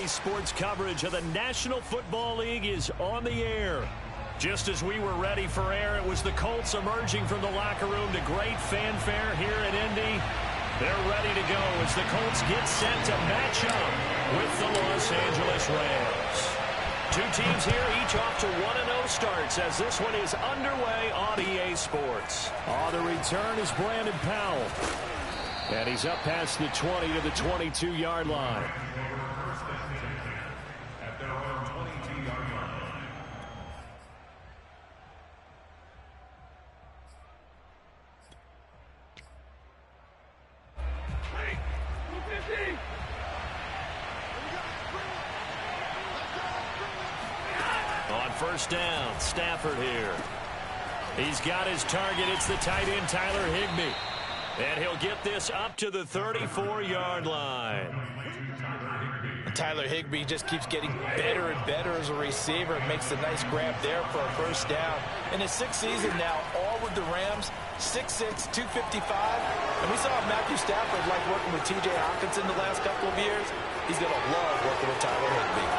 Sports coverage of the National Football League is on the air. Just as we were ready for air, it was the Colts emerging from the locker room to great fanfare here in Indy. They're ready to go as the Colts get set to match up with the Los Angeles Rams. Two teams here, each off to 1-0 starts as this one is underway on EA Sports. On the return is Brandon Powell. And he's up past the 20 to the 22-yard line. On first down, Stafford here. He's got his target. It's the tight end, Tyler Higbee. And he'll get this up to the 34-yard line. Tyler Higbee just keeps getting better and better as a receiver. Makes a nice grab there for a first down. In his sixth season now, all with the Rams, 6'6", 255. And we saw Matthew Stafford like working with T.J. Hockenson the last couple of years. He's going to love working with Tyler Higbee.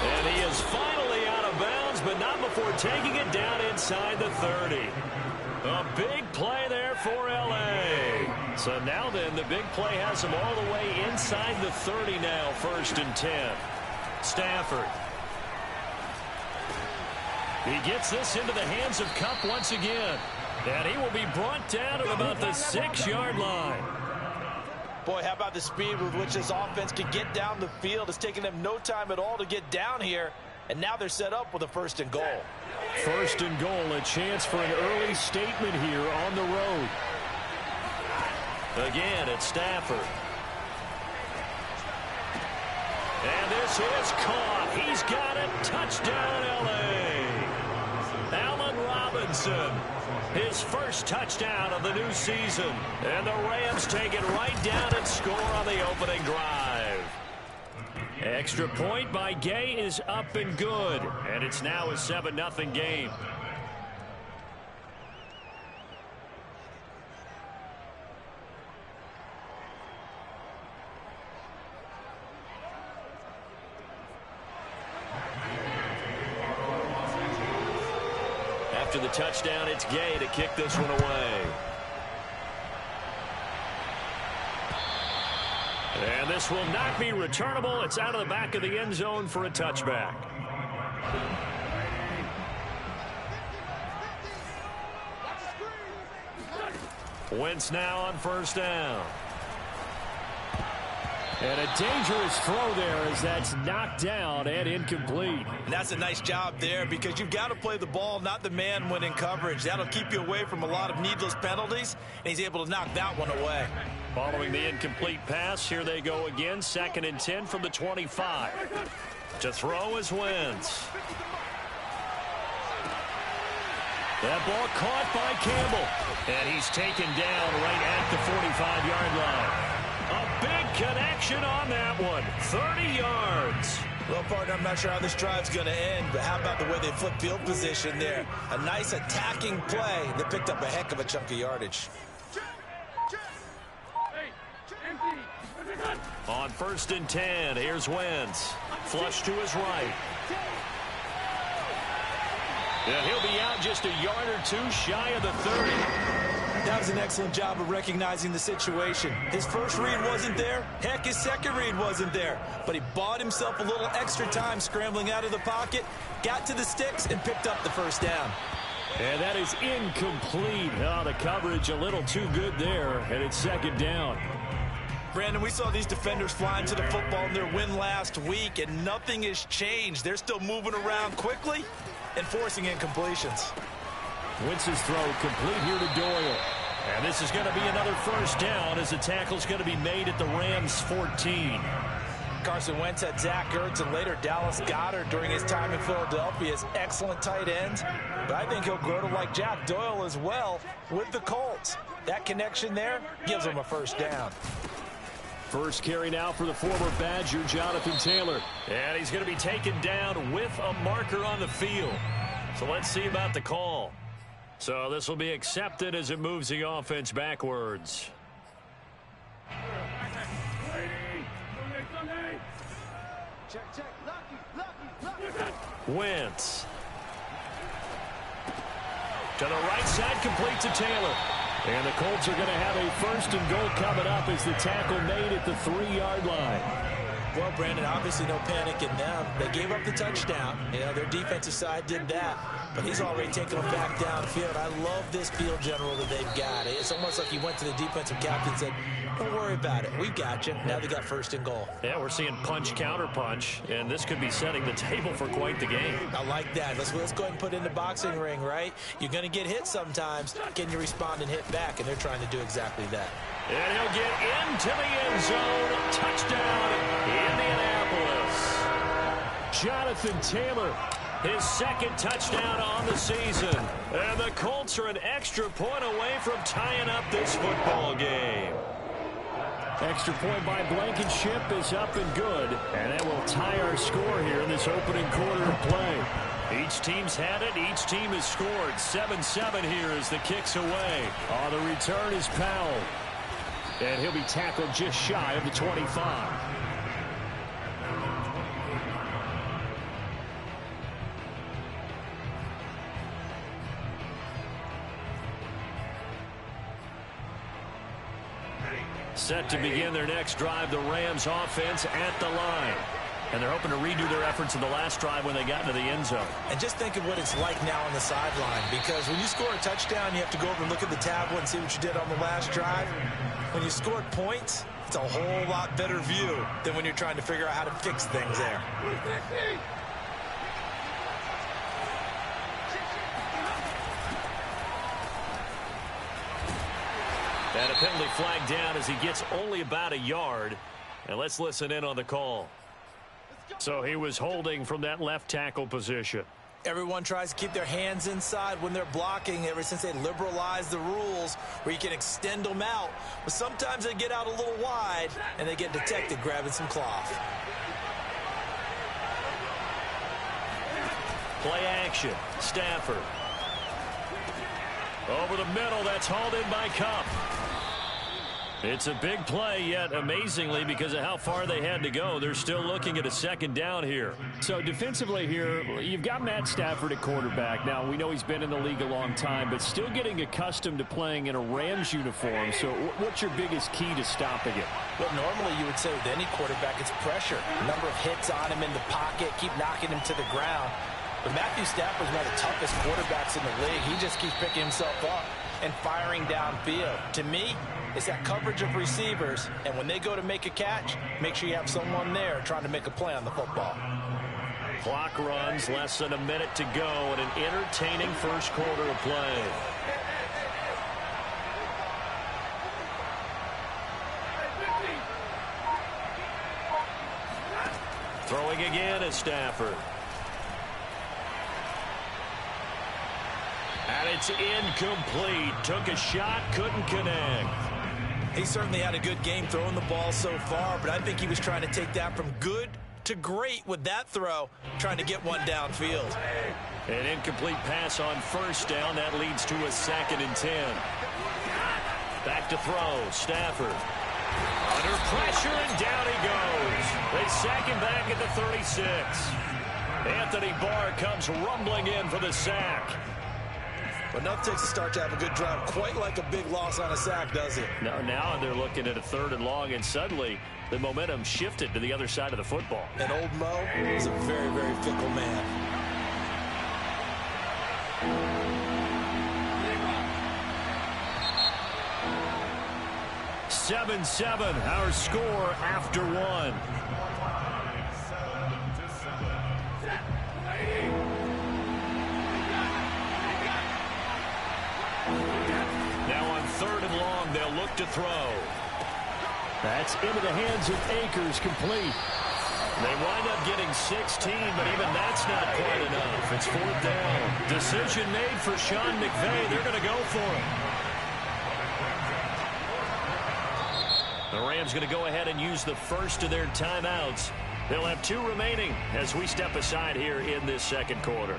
And he is finally out of bounds, but not before taking it down inside the 30. A big play there for L.A. So now then, the big play has him all the way inside the 30 now, 1st and 10. Stafford. He gets this into the hands of Kupp once again. And he will be brought down at about the 6-yard line. Boy, how about the speed with which this offense can get down the field? It's taken them no time at all to get down here. And now they're set up with a 1st and goal. 1st and goal, a chance for an early statement here on the road. Again, it's Stafford. And this is caught. He's got it. Touchdown, L.A. Allen Robinson. His first touchdown of the new season. And the Rams take it right down and score on the opening drive. Extra point by Gay is up and good. And it's now a 7-0 game. After the touchdown, it's Gay to kick this one away. And this will not be returnable. It's out of the back of the end zone for a touchback. Wentz now on 1st down. And a dangerous throw there as that's knocked down and incomplete. And that's a nice job there because you've got to play the ball, not the man when in coverage. That'll keep you away from a lot of needless penalties, and he's able to knock that one away. Following the incomplete pass, here they go again. 2nd and 10 from the 25. To throw is Wentz. That ball caught by Campbell. And he's taken down right at the 45-yard line. A big connection on that one. 30 yards. Well, partner, I'm not sure how this drive's going to end, but how about the way they flip field position there? A nice attacking play that picked up a heck of a chunk of yardage. On 1st and 10, here's Wentz. Flush to his right. And he'll be out just a yard or two shy of the 30. That was an excellent job of recognizing the situation. His first read wasn't there. Heck, his second read wasn't there. But he bought himself a little extra time scrambling out of the pocket, got to the sticks, and picked up the 1st down. And that is incomplete. Oh, the coverage a little too good there, and it's 2nd down. Brandon, we saw these defenders flying to the football in their win last week, and nothing has changed. They're still moving around quickly and forcing incompletions. Wentz's throw complete here to Doyle. And this is going to be another 1st down as the tackle's going to be made at the Rams' 14. Carson Wentz had Zach Ertz and later Dallas Goedert during his time in Philadelphia as excellent tight ends. But I think he'll grow to like Jack Doyle as well with the Colts. That connection there gives him a 1st down. First carry now for the former Badger, Jonathan Taylor. And he's going to be taken down with a marker on the field. So let's see about the call. So this will be accepted as it moves the offense backwards. Wentz. To the right side, complete to Taylor. And the Colts are going to have a first and goal coming up as the tackle made at the 3-yard line. Well, Brandon, obviously no panic in them. They gave up the touchdown. You know, their defensive side did that. But he's already taken them back downfield. I love this field general that they've got. It's almost like he went to the defensive captain and said, don't worry about it. We've got you. Now they got first and goal. Yeah, we're seeing punch, counter punch, and this could be setting the table for quite the game. I like that. Let's go ahead and put it in the boxing ring, right? You're going to get hit sometimes. Can you respond and hit back? And they're trying to do exactly that. And he'll get into the end zone. Touchdown, Indianapolis. Jonathan Taylor, his second touchdown on the season. And the Colts are an extra point away from tying up this football game. Extra point by Blankenship is up and good. And that will tie our score here in this opening quarter of play. Each team's had it. Each team has scored. 7-7 here as the kick's away. On the return is Powell. And he'll be tackled just shy of the 25. Set to begin their next drive, the Rams offense at the line. And they're hoping to redo their efforts in the last drive when they got into the end zone. And just think of what it's like now on the sideline. Because when you score a touchdown, you have to go over and look at the tablet and see what you did on the last drive. When you scored points, it's a whole lot better view than when you're trying to figure out how to fix things there. And a penalty flag down as he gets only about a yard. And let's listen in on the call. So he was holding from that left tackle position. Everyone tries to keep their hands inside when they're blocking ever since they liberalized the rules where you can extend them out. But sometimes they get out a little wide and they get detected grabbing some cloth. Play action. Stafford. Over the middle. That's hauled in by Kupp. It's a big play, yet amazingly, because of how far they had to go, they're still looking at a second down here. So defensively here, you've got Matt Stafford at quarterback. Now, we know he's been in the league a long time, but still getting accustomed to playing in a Rams uniform. So what's your biggest key to stopping it? Well, normally you would say with any quarterback, it's pressure. A number of hits on him in the pocket, keep knocking him to the ground. But Matthew Stafford's one of the toughest quarterbacks in the league. He just keeps picking himself up and firing downfield. To me, it's that coverage of receivers, and when they go to make a catch, make sure you have someone there trying to make a play on the football. Clock runs, less than a minute to go in an entertaining first quarter of play. Throwing again is Stafford. And it's incomplete. Took a shot, couldn't connect. He certainly had a good game throwing the ball so far, but I think he was trying to take that from good to great with that throw, trying to get one downfield. An incomplete pass on first down. That leads to a 2nd and 10. Back to throw. Stafford. Under pressure, and down he goes. They sack him back at the 36. Anthony Barr comes rumbling in for the sack. But enough takes a start to have a good drive. Quite like a big loss on a sack, does it? No, now they're looking at a 3rd and long, and suddenly the momentum shifted to the other side of the football. And old Mo is a very, very fickle man. Seven, our score after 1. Now on 3rd and long, they'll look to throw. That's into the hands of Akers, complete. They wind up getting 16, but even that's not quite enough. It's 4th down. Decision made for Sean McVay. They're going to go for it. The Rams going to go ahead and use the first of their timeouts. They'll have 2 remaining as we step aside here in this second quarter.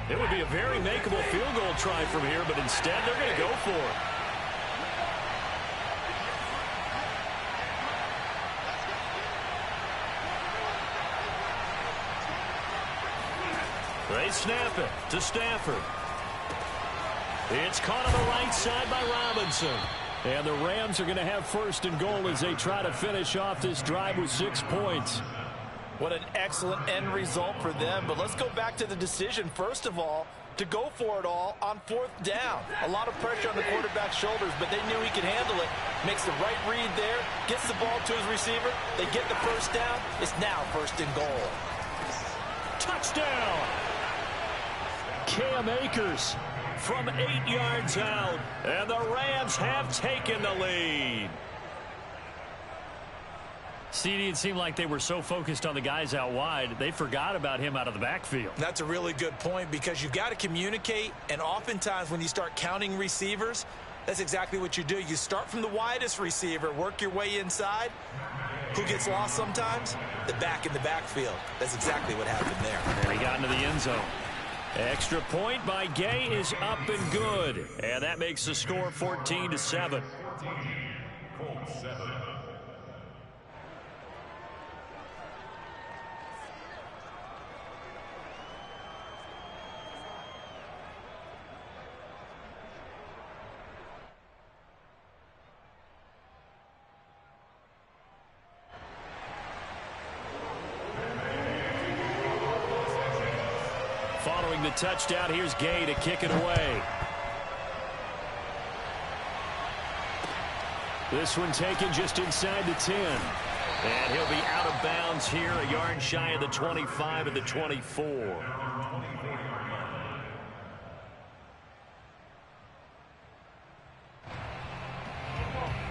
It would be a very makeable field goal try from here, but instead they're going to go for it. They snap it to Stafford. It's caught on the right side by Robinson. And the Rams are going to have first and goal as they try to finish off this drive with 6 points. What an excellent end result for them. But let's go back to the decision, first of all, to go for it all on 4th down. A lot of pressure on the quarterback's shoulders, but they knew he could handle it. Makes the right read there, gets the ball to his receiver. They get the first down. It's now first and goal. Touchdown! Cam Akers from 8 yards out. And the Rams have taken the lead. CD, it seemed like they were so focused on the guys out wide, they forgot about him out of the backfield. That's a really good point because you've got to communicate, and oftentimes when you start counting receivers, that's exactly what you do. You start from the widest receiver, work your way inside. Who gets lost sometimes? The back in the backfield. That's exactly what happened there. And he got into the end zone. Extra point by Gay is up and good. And that makes the score 14-7. Colts 7. Following the touchdown, here's Gay to kick it away. This one taken just inside the 10. And he'll be out of bounds here, a yard shy of the 25 of the 24.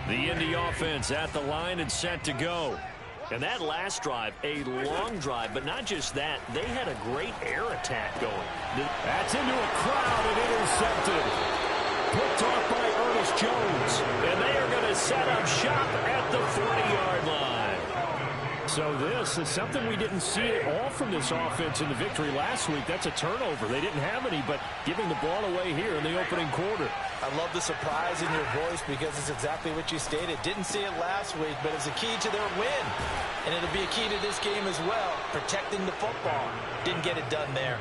The Indy offense at the line and set to go. And that last drive, a long drive, but not just that. They had a great air attack going. That's into a crowd and intercepted. Picked off by Ernest Jones. And they are going to set up shop at the 40-yard line. So this is something we didn't see at all from this offense in the victory last week. That's a turnover. They didn't have any, but giving the ball away here in the opening quarter. I love the surprise in your voice because it's exactly what you stated. Didn't see it last week, but it's a key to their win. And it'll be a key to this game as well, protecting the football. Didn't get it done there.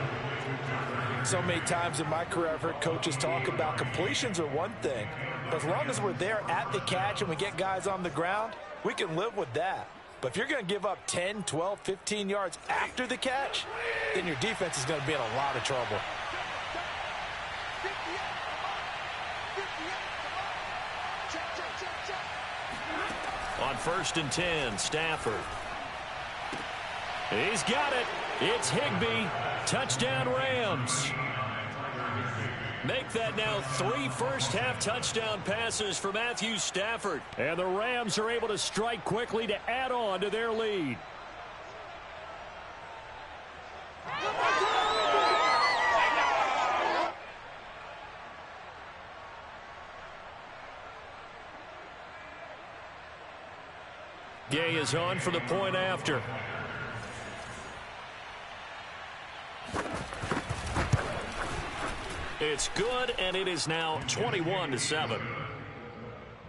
So many times in my career, I've heard coaches talk about completions are one thing. But as long as we're there at the catch and we get guys on the ground, we can live with that. But if you're going to give up 10, 12, 15 yards after the catch, then your defense is going to be in a lot of trouble. On 1st and 10, Stafford. He's got it. It's Higbee. Touchdown Rams. Make that now 3 first-half touchdown passes for Matthew Stafford. And the Rams are able to strike quickly to add on to their lead. Gay is on for the point after. It's good, and it is now 21-7.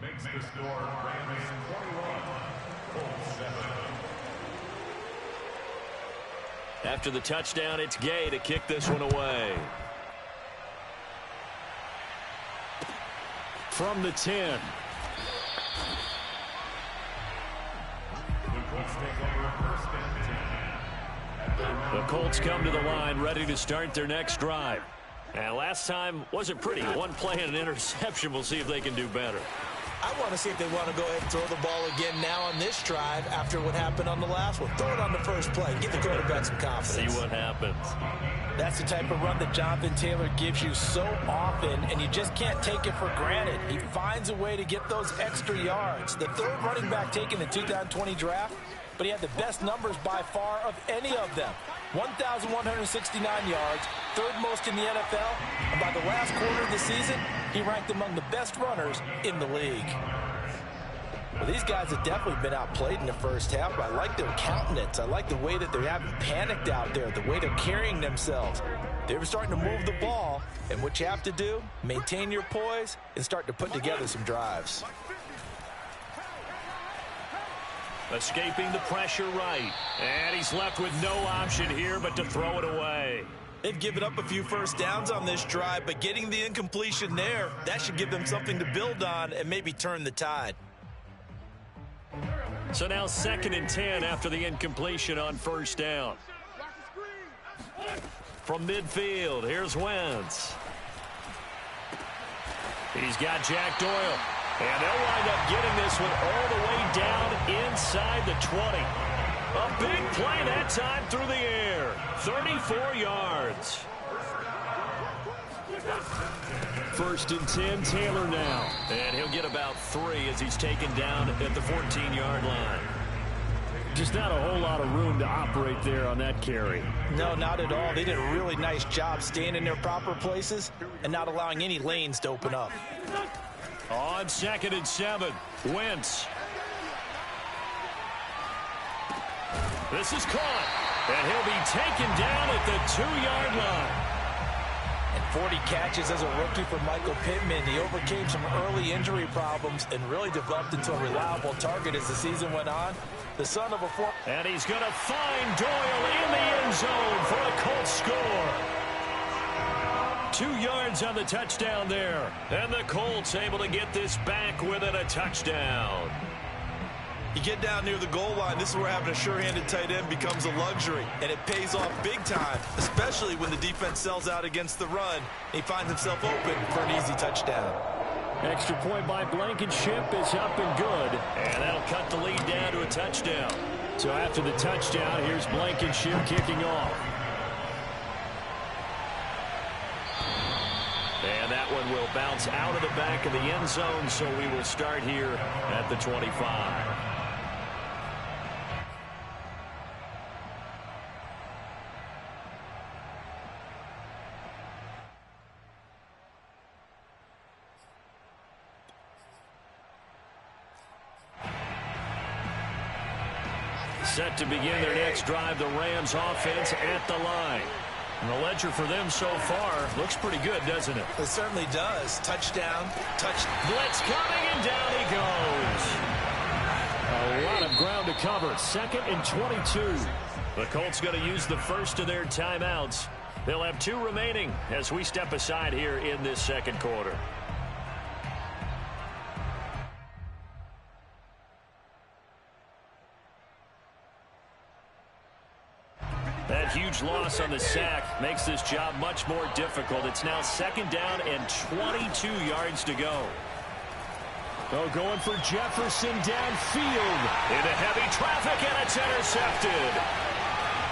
Makes the score Rams 21, Colts 7. After the touchdown, it's Gay to kick this one away. From the 10. The Colts come to the line ready to start their next drive. And last time wasn't pretty. One play and an interception. We'll see if they can do better. I want to see if they want to go ahead and throw the ball again now on this drive after what happened on the last one. Throw it on the first play. Give the quarterback some confidence. See what happens. That's the type of run that Jonathan Taylor gives you so often, and you just can't take it for granted. He finds a way to get those extra yards. The third running back taken in the 2020 draft, but he had the best numbers by far of any of them. 1,169 yards, third most in the NFL, and by the last quarter of the season, he ranked among the best runners in the league. Well, these guys have definitely been outplayed in the first half, but I like their countenance. I like the way that they haven't panicked out there, the way they're carrying themselves. They're starting to move the ball, and what you have to do, maintain your poise and start to put together some drives. Escaping the pressure right. And he's left with no option here but to throw it away. They've given up a few first downs on this drive, but getting the incompletion there, that should give them something to build on and maybe turn the tide. So now 2nd and 10 after the incompletion on first down. From midfield, here's Wentz. He's got Jack Doyle. And they'll wind up getting this one all the way down inside the 20. A big play that time through the air. 34 yards. 1st and 10, Taylor now. And he'll get about 3 as he's taken down at the 14-yard line. Just not a whole lot of room to operate there on that carry. No, not at all. They did a really nice job staying in their proper places and not allowing any lanes to open up. On 2nd and 7, Wentz. This is caught, and he'll be taken down at the 2-yard line. And 40 catches as a rookie for Michael Pittman. He overcame some early injury problems and really developed into a reliable target as the season went on. The son of a former... And he's going to find Doyle in the end zone for a Colts score. 2 yards on the touchdown there. And the Colts able to get this back within a touchdown. You get down near the goal line, this is where having a sure-handed tight end becomes a luxury, and it pays off big time, especially when the defense sells out against the run. He finds himself open for an easy touchdown. Extra point by Blankenship is up and good. And that'll cut the lead down to a touchdown. So after the touchdown, here's Blankenship kicking off. And that one will bounce out of the back of the end zone, so we will start here at the 25. Set to begin their next drive, the Rams offense at the line. And the ledger for them so far looks pretty good, doesn't it? It certainly does. Touchdown, blitz coming, and down he goes. A lot of ground to cover. 2nd and 22. The Colts going to use the first of their timeouts. They'll have 2 remaining as we step aside here in this second quarter. That huge loss on the sack makes this job much more difficult. It's now 2nd down and 22 yards to go. Oh, going for Jefferson downfield. Into heavy traffic, and it's intercepted.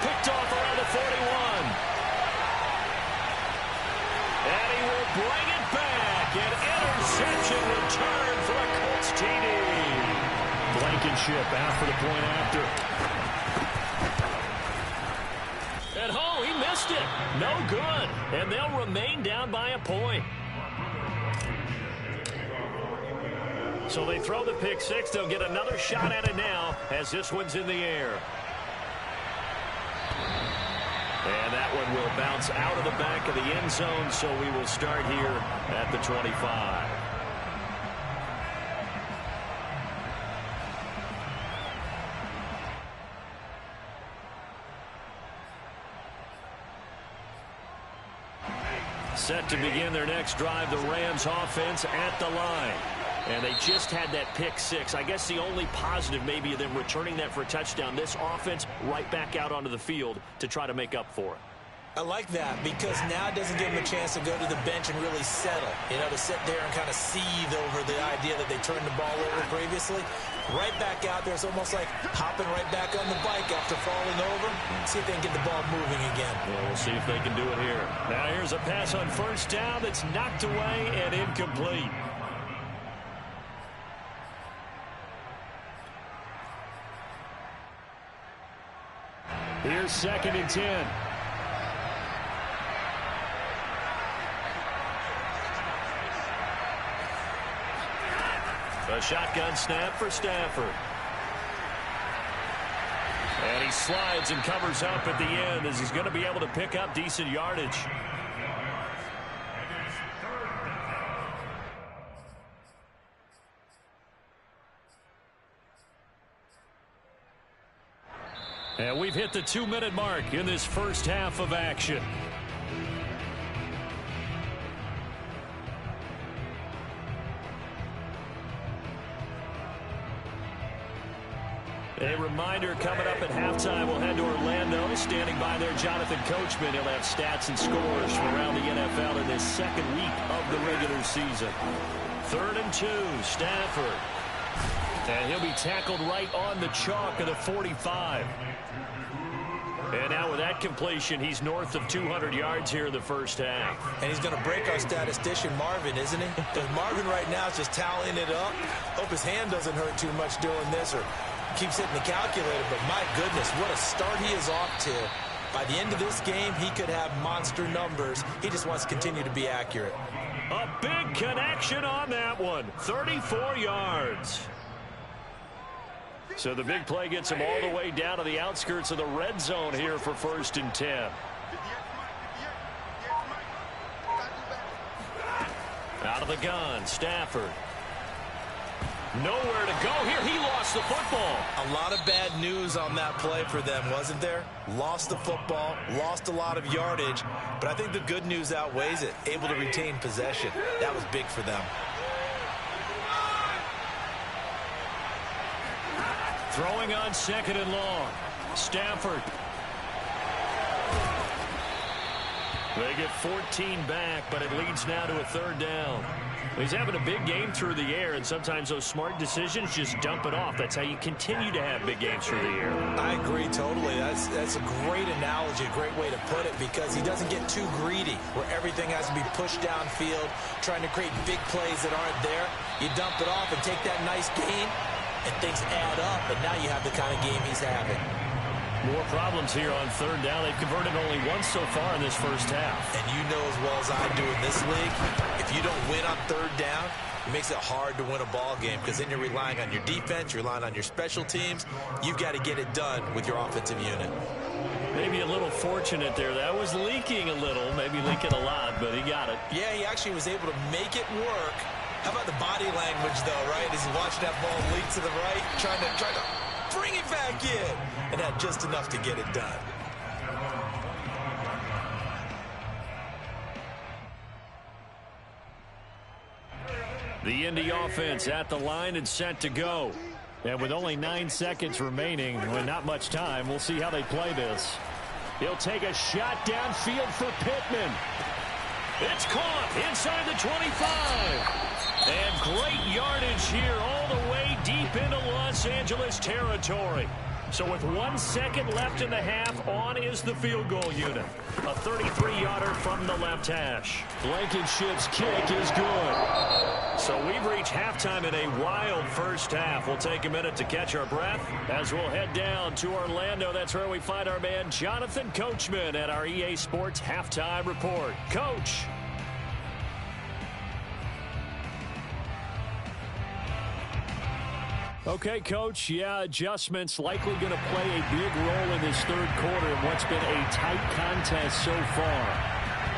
Picked off around the 41. And he will bring it back. An interception return for a Colts TD. Blankenship out for the point after. At home, he missed it. No good. And they'll remain down by a point. So they throw the pick 6. They'll get another shot at it now as this one's in the air. And that one will bounce out of the back of the end zone, so we will start here at the 25. Set to begin their next drive, the Rams offense at the line. And they just had that pick 6. I guess the only positive maybe of them returning that for a touchdown. This offense right back out onto the field to try to make up for it. I like that because now it doesn't give them a chance to go to the bench and really settle. You know, to sit there and kind of seethe over the idea that they turned the ball over previously. Right back out there. It's almost like hopping right back on the bike after falling over. See if they can get the ball moving again. Well, we'll see if they can do it here. Now here's a pass on first down that's knocked away and incomplete. Here's 2nd and 10. A shotgun snap for Stafford. And he slides and covers up at the end as he's going to be able to pick up decent yardage. And we've hit the 2-minute mark in this first half of action. A reminder coming up at halftime, we'll head to Orlando. Standing by there, Jonathan Coachman. He'll have stats and scores from around the NFL in this second week of the regular season. 3rd and 2, Stafford. And he'll be tackled right on the chalk of the 45. And now with that completion, he's north of 200 yards here in the first half. And he's going to break our statistician, Marvin, isn't he? Because Marvin right now is just tallying it up. Hope his hand doesn't hurt too much doing this or keeps hitting the calculator. But my goodness, what a start he is off to. By the end of this game, he could have monster numbers. He just wants to continue to be accurate. A big connection on that one. 34 yards. So the big play gets him all the way down to the outskirts of the red zone here for 1st and 10. Out of the gun, Stafford. Nowhere to go here. He lost the football. A lot of bad news on that play for them, wasn't there? Lost the football, lost a lot of yardage, but I think the good news outweighs it. Able to retain possession. That was big for them. Throwing on 2nd and long. Stafford. They get 14 back, but it leads now to a 3rd down. He's having a big game through the air, and sometimes those smart decisions just dump it off. That's how you continue to have big games through the air. I agree totally. That's a great analogy, a great way to put it, because he doesn't get too greedy where everything has to be pushed downfield, trying to create big plays that aren't there. You dump it off and take that nice gain, and things add up, and now you have the kind of game he's having. More problems here on 3rd down. They've converted only once so far in this first half. And you know as well as I do in this league, if you don't win on 3rd down, it makes it hard to win a ball game because then you're relying on your defense, you're relying on your special teams. You've got to get it done with your offensive unit. Maybe a little fortunate there. That was leaking a little, maybe leaking a lot, but he got it. Yeah, he actually was able to make it work. How about the body language, though, right? As he watched that ball leak to the right, trying to bring it back in, and had just enough to get it done. The Indy offense at the line and set to go. And with only 9 seconds remaining, with not much time, we'll see how they play this. He'll take a shot downfield for Pittman. It's caught inside the 25. And great yardage here all the way deep into Los Angeles territory. So with 1 second left in the half, on is the field goal unit. A 33-yarder from the left hash. Blankenship's kick is good. So we've reached halftime in a wild first half. We'll take a minute to catch our breath as we'll head down to Orlando. That's where we find our man Jonathan Coachman at our EA Sports Halftime Report. Coach. Okay, Coach, yeah, adjustments likely going to play a big role in this 3rd quarter in what's been a tight contest so far.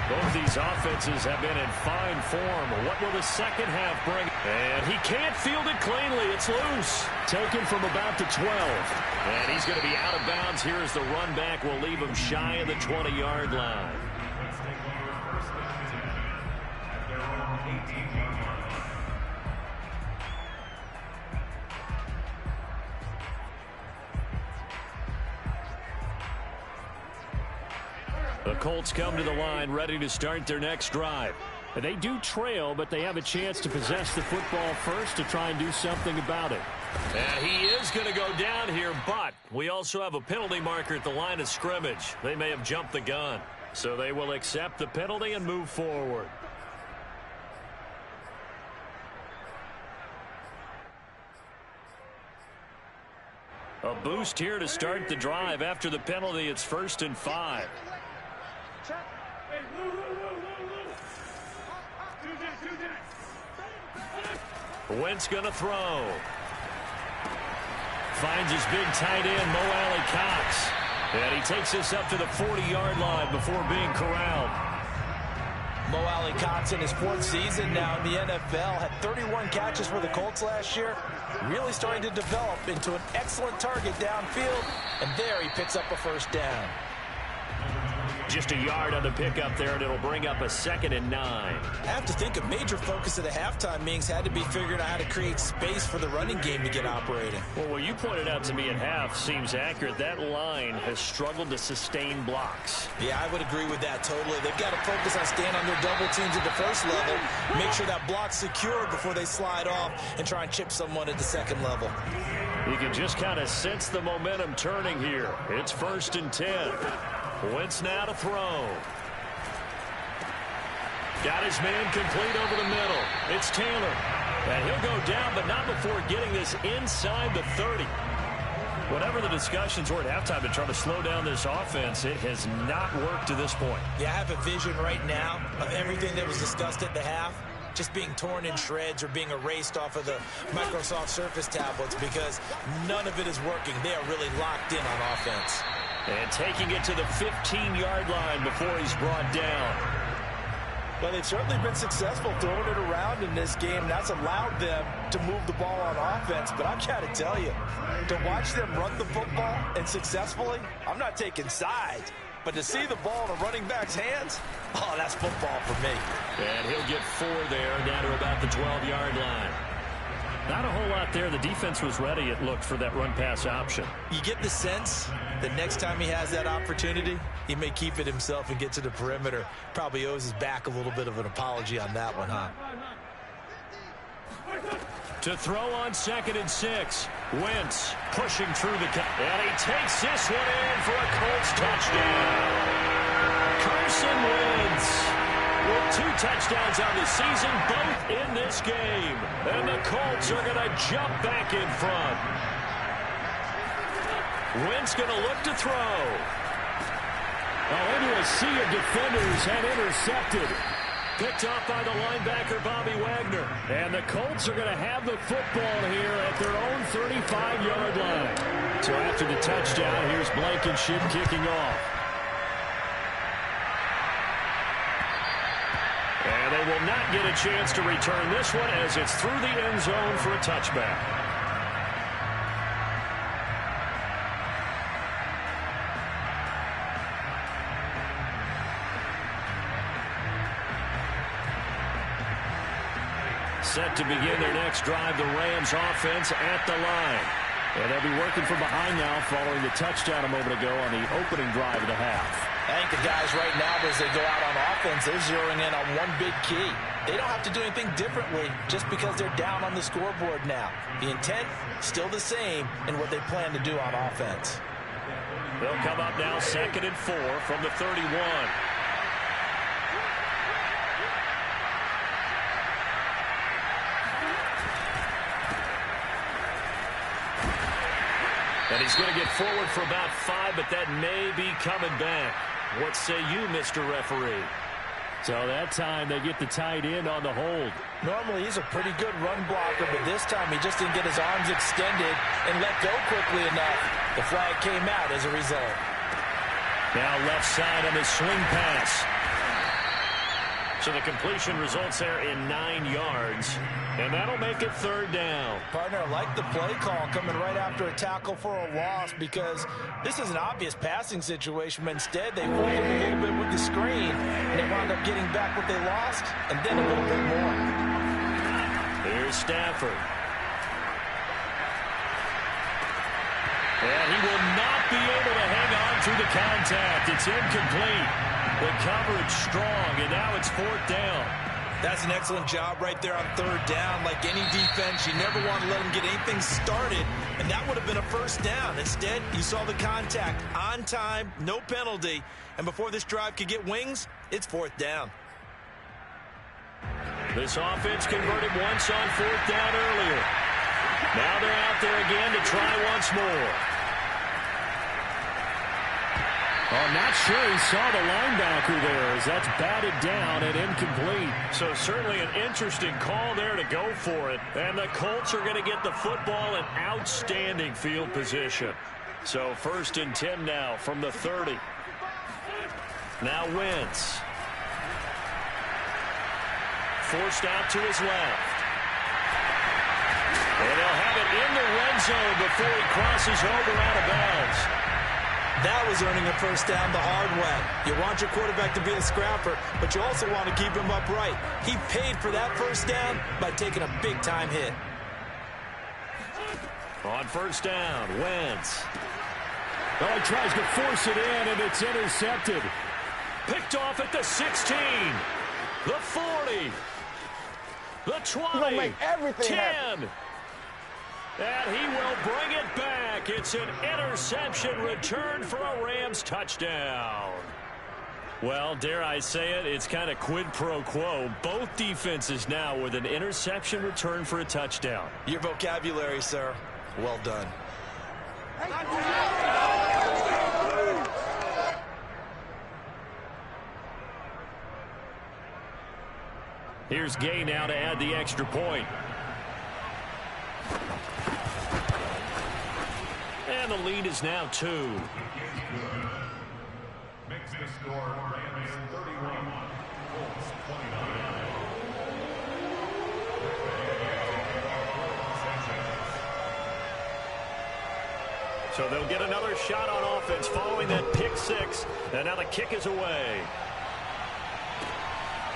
Both these offenses have been in fine form. What will the second half bring? And he can't field it cleanly. It's loose. Taken from about the 12. And he's going to be out of bounds here as the run back will leave him shy of the 20-yard line. The Colts come to the line ready to start their next drive. They do trail, but they have a chance to possess the football first to try and do something about it. And he is going to go down here, but we also have a penalty marker at the line of scrimmage. They may have jumped the gun. So they will accept the penalty and move forward. A boost here to start the drive. After the penalty, it's 1st and 5. Wentz going to throw. Finds his big tight end, Mo Alley-Cox. And he takes this up to the 40-yard line before being corralled. Mo Alley-Cox in his 4th season now in the NFL. Had 31 catches for the Colts last year. Really starting to develop into an excellent target downfield. And there he picks up a 1st down. Just a yard on the pickup there, and it'll bring up a 2nd and 9. I have to think a major focus of the halftime meetings had to be figuring out how to create space for the running game to get operating. Well, what you pointed out to me at half seems accurate. That line has struggled to sustain blocks. Yeah, I would agree with that totally. They've got to focus on staying on their double teams at the first level, make sure that block's secure before they slide off and try and chip someone at the second level. You can just kind of sense the momentum turning here. It's 1st and 10. Wentz now to throw. Got his man complete over the middle. It's Taylor. And he'll go down, but not before getting this inside the 30. Whatever the discussions were at halftime to try to slow down this offense, it has not worked to this point. Yeah, I have a vision right now of everything that was discussed at the half just being torn in shreds or being erased off of the Microsoft Surface tablets because none of it is working. They are really locked in on offense. And taking it to the 15-yard line before he's brought down. Well, they've certainly been successful throwing it around in this game. That's allowed them to move the ball on offense. But I've got to tell you, to watch them run the football and successfully, I'm not taking sides. But to see the ball in a running back's hands, oh, that's football for me. And he'll get 4 there, down to about the 12-yard line. Not a whole lot there. The defense was ready, it looked, for that run-pass option. You get the sense that next time he has that opportunity, he may keep it himself and get to the perimeter. Probably owes his back a little bit of an apology on that one, huh? To throw on 2nd and 6. Wentz pushing through the... And he takes this one in for a Colts touchdown. Carson Wentz with 2 touchdowns on the season, both in this game. And the Colts are going to jump back in front. Wentz going to look to throw. Into a sea of defenders and intercepted. Picked off by the linebacker, Bobby Wagner. And the Colts are going to have the football here at their own 35-yard line. So after the touchdown, here's Blankenship kicking off. And they will not get a chance to return this one as it's through the end zone for a touchback. Set to begin their next drive, the Rams offense at the line. And they'll be working from behind now following the touchdown a moment ago on the opening drive of the half. I think the guys right now, as they go out on offense, they're zeroing in on one big key. They don't have to do anything differently just because they're down on the scoreboard now. The intent, still the same in what they plan to do on offense. They'll come up now 2nd and 4 from the 31. And he's going to get forward for about 5, but that may be coming back. What say you, Mr. Referee? So that time they get the tight end on the hold. Normally he's a pretty good run blocker, but this time he just didn't get his arms extended and let go quickly enough. The flag came out as a result. Now left side on the swing pass. So the completion results there in 9 yards. And that'll make it 3rd down. Partner, I like the play call coming right after a tackle for a loss because this is an obvious passing situation, but instead they fooled him a little bit with the screen, and they wound up getting back what they lost, and then a little bit more. Here's Stafford. And he will not be able to hang on through the contact. It's incomplete. The coverage strong, and now it's 4th down. That's an excellent job right there on 3rd down. Like any defense, you never want to let them get anything started, and that would have been a 1st down. Instead, you saw the contact on time, no penalty, and before this drive could get wings, it's 4th down. This offense converted once on 4th down earlier. Now they're out there again to try once more. I'm not sure he saw the linebacker there as that's batted down and incomplete. So certainly an interesting call there to go for it. And the Colts are going to get the football in outstanding field position. So 1st and 10 now from the 30. Now Wentz. Forced out to his left. And he'll have it in the red zone before he crosses over out of bounds. That was earning a first down the hard way. You want your quarterback to be a scrapper, but you also want to keep him upright. He paid for that first down by taking a big-time hit. On first down, Wentz. Oh, he tries to force it in, and it's intercepted. Picked off at the 16, the 40, the 20, make everything 10. happen. And he will bring it back. It's an interception return for a Rams touchdown. Well, dare I say it, it's kind of quid pro quo. Both defenses now with an interception return for a touchdown. Your vocabulary, sir. Well done. Here's Gay now to add the extra point. And the lead is now 2. Makes the score Rams 31, Colts 29. So they'll get another shot on offense following that pick 6. And now the kick is away.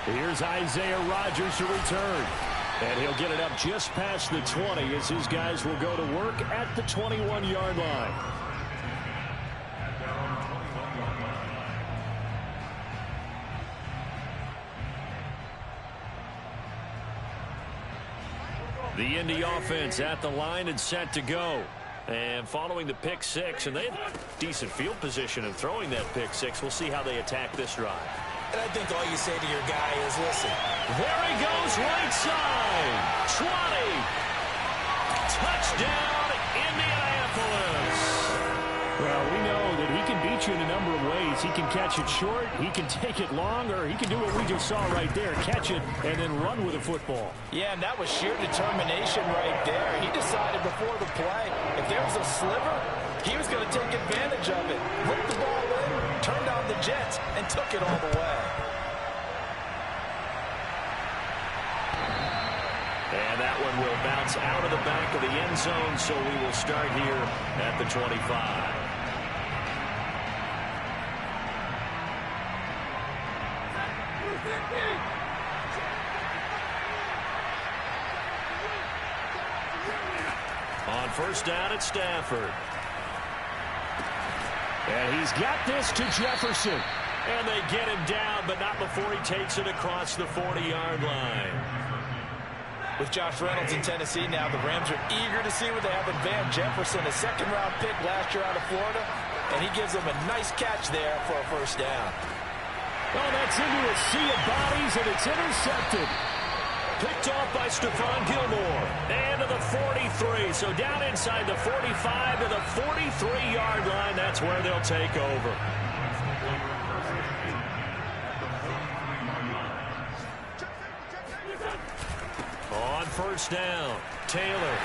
Here's Isaiah Rodgers to return. And he'll get it up just past the 20 as his guys will go to work at the 21-yard line. The Indy offense at the line and set to go. And following the pick 6, and they have decent field position in throwing that pick 6. We'll see how they attack this drive. And I think all you say to your guy is, listen. There he goes, right side. 20. Touchdown, Indianapolis. Well, we know that he can beat you in a number of ways. He can catch it short, he can take it long, or he can do what we just saw right there, catch it and then run with the football. Yeah, and that was sheer determination right there. He decided before the play, if there was a sliver, he was going to take advantage of it. Put the ball in, turned on the Jets, and took it all the way. And that one will bounce out of the back of the end zone, so we will start here at the 25. On first down at Stafford. And he's got this to Jefferson. And they get him down, but not before he takes it across the 40-yard line. With Josh Reynolds in Tennessee now, the Rams are eager to see what they have in Van Jefferson, a second-round pick last year out of Florida, and he gives them a nice catch there for a first down. Oh, that's into a sea of bodies, and it's intercepted. Picked off by Stephon Gilmore. And to the 43. So down inside the 45 to the 43-yard line. That's where they'll take over. On first down, Taylor.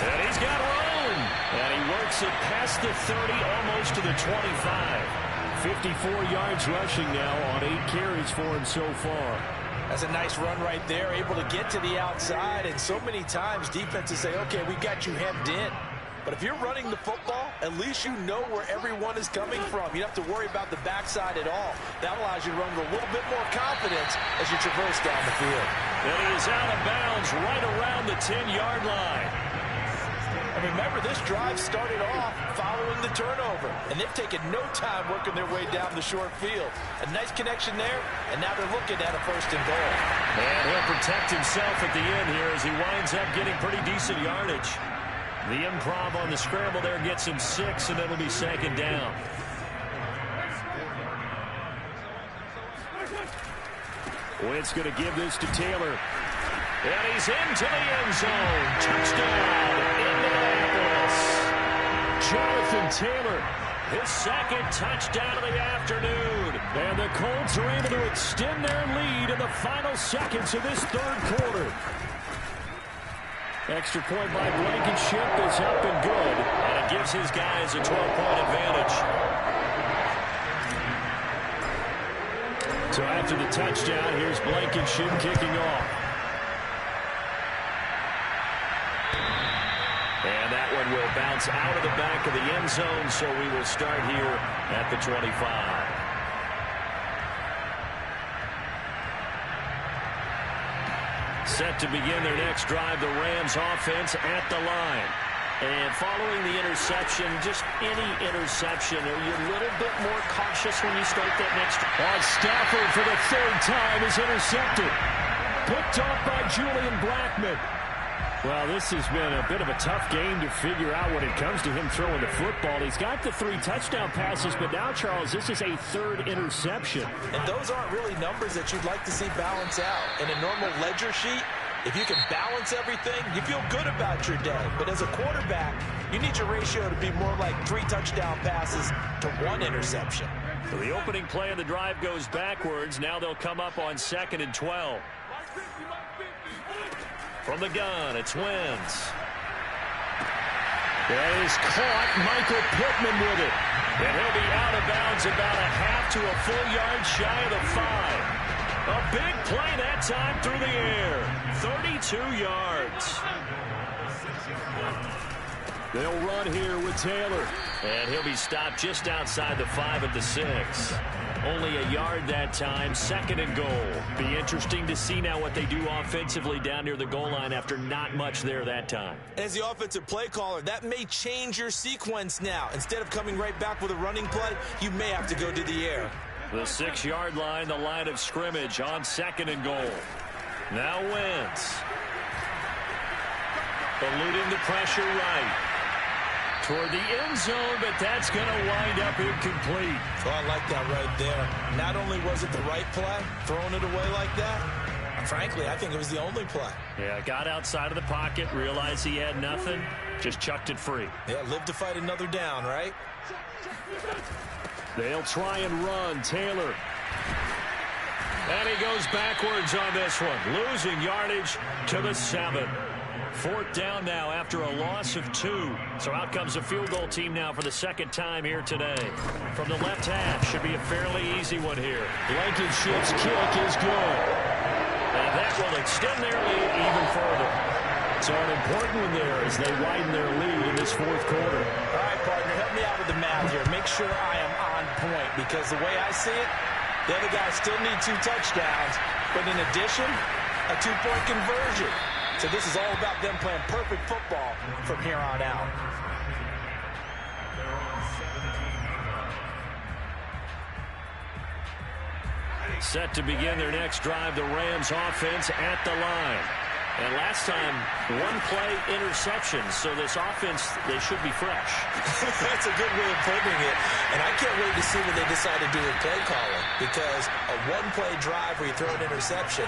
And he's got room. And he works it past the 30, almost to the 25. 54 yards rushing now on 8 carries for him so far. That's a nice run right there, able to get to the outside. And so many times defenses say, okay, we got you hemmed in. But if you're running the football, at least you know where everyone is coming from. You don't have to worry about the backside at all. That allows you to run with a little bit more confidence as you traverse down the field. And he is out of bounds right around the 10-yard line. And remember, this drive started off following the turnover. And they've taken no time working their way down the short field. A nice connection there, and now they're looking at a first and goal. And he'll protect himself at the end here as he winds up getting pretty decent yardage. The improv on the scramble there gets him 6, and it'll be second down. Wentz going to give this to Taylor. And he's into the end zone. Touchdown, Indianapolis. Jonathan Taylor, his second touchdown of the afternoon. And the Colts are able to extend their lead in the final seconds of this third quarter. Extra point by Blankenship is up and good. And it gives his guys a 12-point advantage. So after the touchdown, here's Blankenship kicking off. And that one will bounce out of the back of the end zone, so we will start here at the 25. Set to begin their next drive, the Rams offense at the line. And following the interception, just any interception, are you a little bit more cautious when you start that next? Stafford for the third time is intercepted. Picked off by Julian Blackmon. Well, this has been a bit of a tough game to figure out when it comes to him throwing the football. He's got the 3 touchdown passes, but now, Charles, this is a 3rd interception. And those aren't really numbers that you'd like to see balance out. In a normal ledger sheet, if you can balance everything, you feel good about your day. But as a quarterback, you need your ratio to be more like 3 touchdown passes to 1 interception. So the opening play of the drive goes backwards. Now they'll come up on 2nd and 12. From the gun, it's Wentz. That is caught. Michael Pittman with it. And he'll be out of bounds about a half to a full yard shy of the 5. A big play that time through the air. 32 yards. They'll run here with Taylor. And he'll be stopped just outside the 5 at the 6. Only a yard that time, 2nd and goal. Be interesting to see now what they do offensively down near the goal line after not much there that time. As the offensive play caller, that may change your sequence now. Instead of coming right back with a running play, you may have to go to the air. The 6-yard line, the line of scrimmage on 2nd and goal. Now Wentz. Eluding the pressure right. Toward the end zone, but that's going to wind up incomplete. Well, I like that right there. Not only was it the right play, throwing it away like that, frankly, I think it was the only play. Yeah, got outside of the pocket, realized he had nothing, just chucked it free. Yeah, live to fight another down, right? They'll try and run. Taylor. And he goes backwards on this one, losing yardage to the 7. 4th down now after a loss of 2. So out comes a field goal team now for the 2nd time here today. From the left half, should be a fairly easy one here. Blankenship's kick is good. And that will extend their lead even further. So an important one there as they widen their lead in this 4th quarter. All right, partner, help me out with the math here. Make sure I am on point, because the way I see it, the other guys still need 2 touchdowns, but in addition, a 2-point conversion. So this is all about them playing perfect football from here on out. Set to begin their next drive, the Rams offense at the line. And last time, 1-play interception. So this offense, they should be fresh. That's a good way of putting it. And I can't wait to see what they decide to do with play calling. Because a 1-play drive where you throw an interception,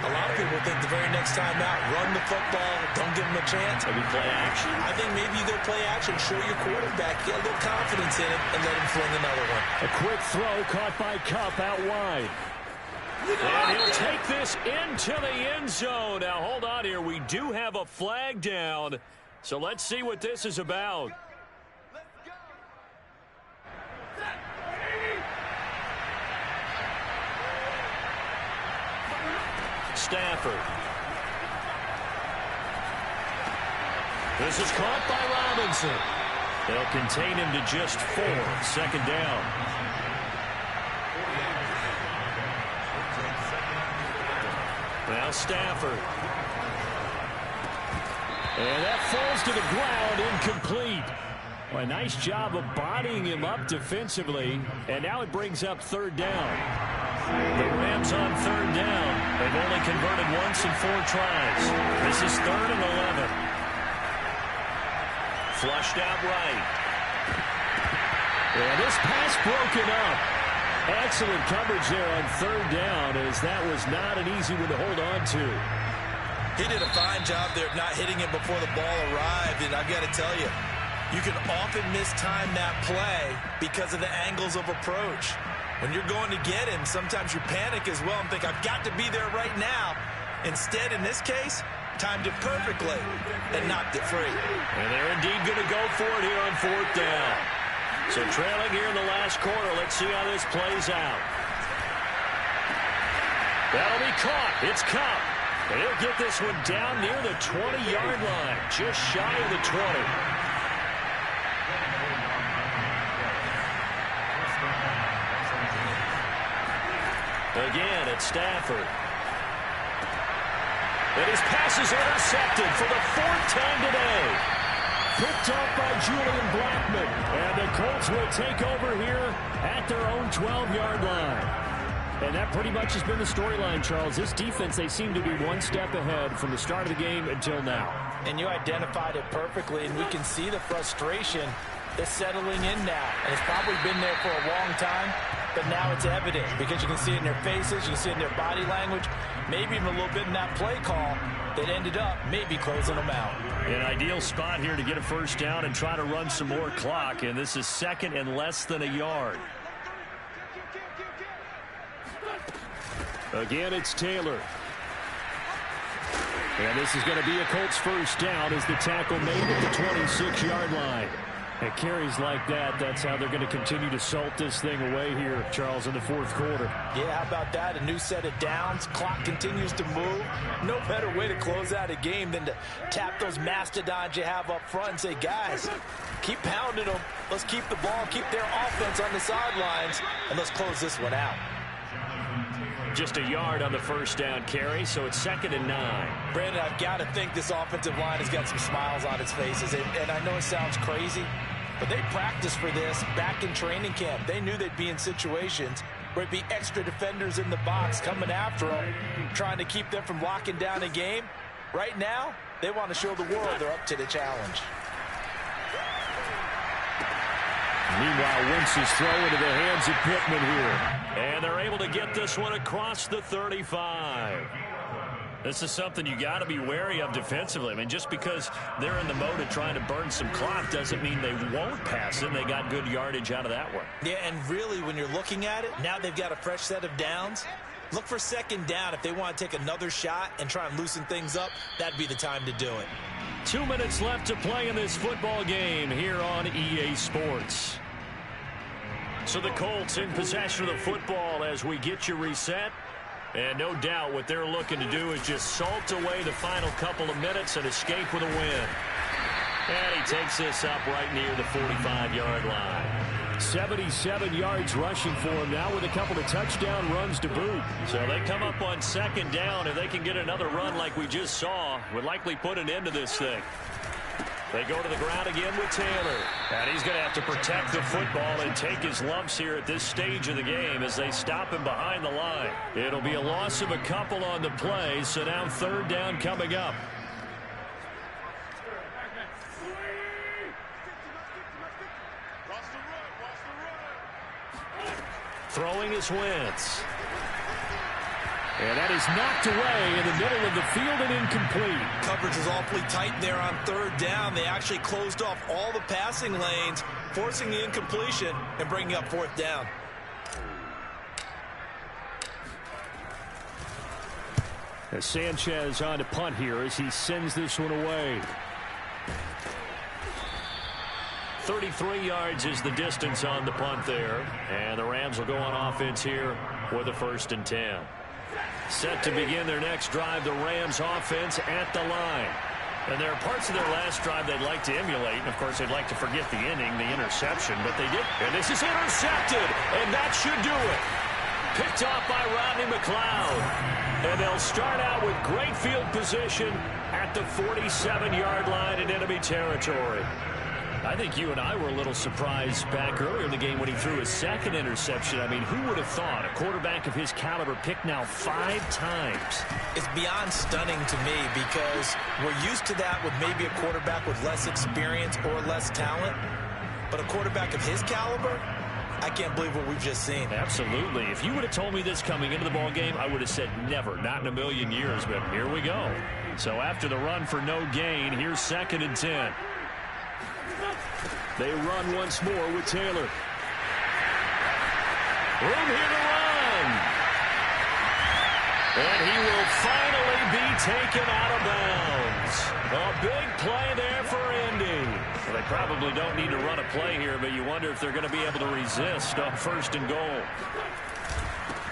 a lot of people think the very next time out, run the football, don't give them a chance. Maybe play action. I think maybe you go play action, show your quarterback, get a little confidence in it, and let him fling another one. A quick throw caught by Kupp out wide. And he'll take this into the end zone. Now, hold on here. We do have a flag down. So let's see what this is about. Stafford. This is caught by Robinson. They'll contain him to just 4. 2nd down. Now Stafford. And that falls to the ground, incomplete. Well, a nice job of bodying him up defensively. And now it brings up 3rd down. The Rams on 3rd down. They've only converted once in 4 tries. This is 3rd and 11. Flushed out right. And this pass broken up. Excellent coverage there on 3rd down, as that was not an easy one to hold on to. He did a fine job there of not hitting him before the ball arrived, and I've got to tell you, you can often mistime that play because of the angles of approach. When you're going to get him, sometimes you panic as well and think, I've got to be there right now. Instead, in this case, timed it perfectly and knocked it free. And they're indeed going to go for it here on 4th down. So trailing here in the last quarter. Let's see how this plays out. That'll be caught. It's Kupp. And he'll get this one down near the 20-yard line, just shy of the 20. Again, it's Stafford. And his pass is intercepted for the fourth time today. Picked up by Julian Blackmon. And the Colts will take over here at their own 12-yard line. And that pretty much has been the storyline, Charles. This defense, they seem to be one step ahead from the start of the game until now. And you identified it perfectly, and we can see the frustration that's settling in now. And it's probably been there for a long time, but now it's evident because you can see it in their faces, you can see it in their body language, maybe even a little bit in that play call that ended up maybe closing them out. An ideal spot here to get a first down and try to run some more clock, and this is second and less than a yard. Again, it's Taylor. And this is going to be a Colts first down as the tackle made at the 26-yard line. And carries like that, that's how they're going to continue to salt this thing away here, Charles, in the fourth quarter. Yeah, how about that? A new set of downs. Clock continues to move. No better way to close out a game than to tap those mastodons you have up front and say, guys, keep pounding them. Let's keep the ball, keep their offense on the sidelines, and let's close this one out. Just a yard on the first down carry, so it's 2nd and 9. Brandon, I've got to think this offensive line has got some smiles on its faces. And I know it sounds crazy, but they practiced for this back in training camp. They knew they'd be in situations where it'd be extra defenders in the box coming after them, trying to keep them from locking down a game. Right now, they want to show the world they're up to the challenge. Meanwhile, Wentz's throw into the hands of Pittman here. And they're able to get this one across the 35. This is something you got to be wary of defensively. I mean, just because they're in the mode of trying to burn some clock doesn't mean they won't pass it. They got good yardage out of that one. Yeah, and really, when you're looking at it, now they've got a fresh set of downs. Look for second down. If they want to take another shot and try and loosen things up, that'd be the time to do it. 2 minutes left to play in this football game here on EA Sports. So the Colts in possession of the football as we get you reset. And no doubt what they're looking to do is just salt away the final couple of minutes and escape with a win. And he takes this up right near the 45-yard line. 77 yards rushing for him now with a couple of touchdown runs to boot. So they come up on second down. If they can get another run like we just saw, would likely put an end to this thing. They go to the ground again with Taylor. And he's going to have to protect the football and take his lumps here at this stage of the game as they stop him behind the line. It'll be a loss of a couple on the play, so now third down coming up. Throwing is Wentz. And that is knocked away in the middle of the field and incomplete. Coverage was awfully tight there on third down. They actually closed off all the passing lanes, forcing the incompletion and bringing up fourth down. As Sanchez on to punt here as he sends this one away. 33 yards is the distance on the punt there. And the Rams will go on offense here with a 1st and 10. Set to begin their next drive, the Rams offense at the line. And there are parts of their last drive they'd like to emulate. And, of course, they'd like to forget the inning, the interception, but they did. And this is intercepted, and that should do it. Picked off by Rodney McLeod. And they'll start out with great field position at the 47-yard line in enemy territory. I think you and I were a little surprised back earlier in the game when he threw his second interception. I mean, who would have thought a quarterback of his caliber picked now 5 times? It's beyond stunning to me because we're used to that with maybe a quarterback with less experience or less talent. But a quarterback of his caliber, I can't believe what we've just seen. Absolutely. If you would have told me this coming into the ball game, I would have said never, not in a million years. But here we go. So after the run for no gain, here's 2nd and 10. They run once more with Taylor. Room here to run. And he will finally be taken out of bounds. A big play there for Indy. Well, they probably don't need to run a play here, but you wonder if they're going to be able to resist on 1st and goal.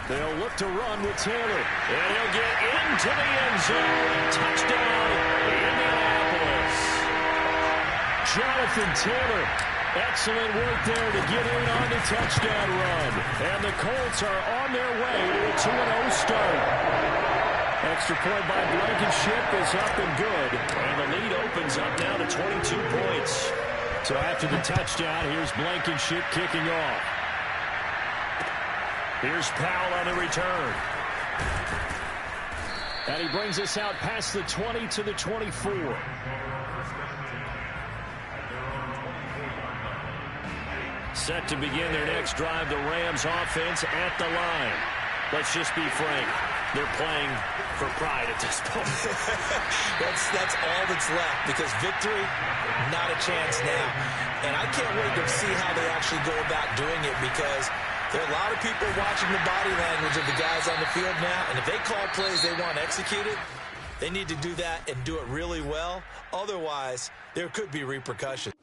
They'll look to run with Taylor. And he'll get into the end zone. Touchdown, Indianapolis. Jonathan Taylor Excellent work there to get in on the touchdown run. And the Colts are on their way to a 2-0 start. Extra point by Blankenship is up and good. And the lead opens up now to 22 points. So after the touchdown, here's Blankenship kicking off. Here's Powell on the return. And he brings us out past the 20 to the 24. Set to begin their next drive, the Rams offense at the line. Let's just be frank. They're playing for pride at this point. that's all that's left, because victory, not a chance now. And I can't wait to see how they actually go about doing it, because there are a lot of people watching the body language of the guys on the field now, and if they call plays they want executed, they need to do that and do it really well. Otherwise, there could be repercussions.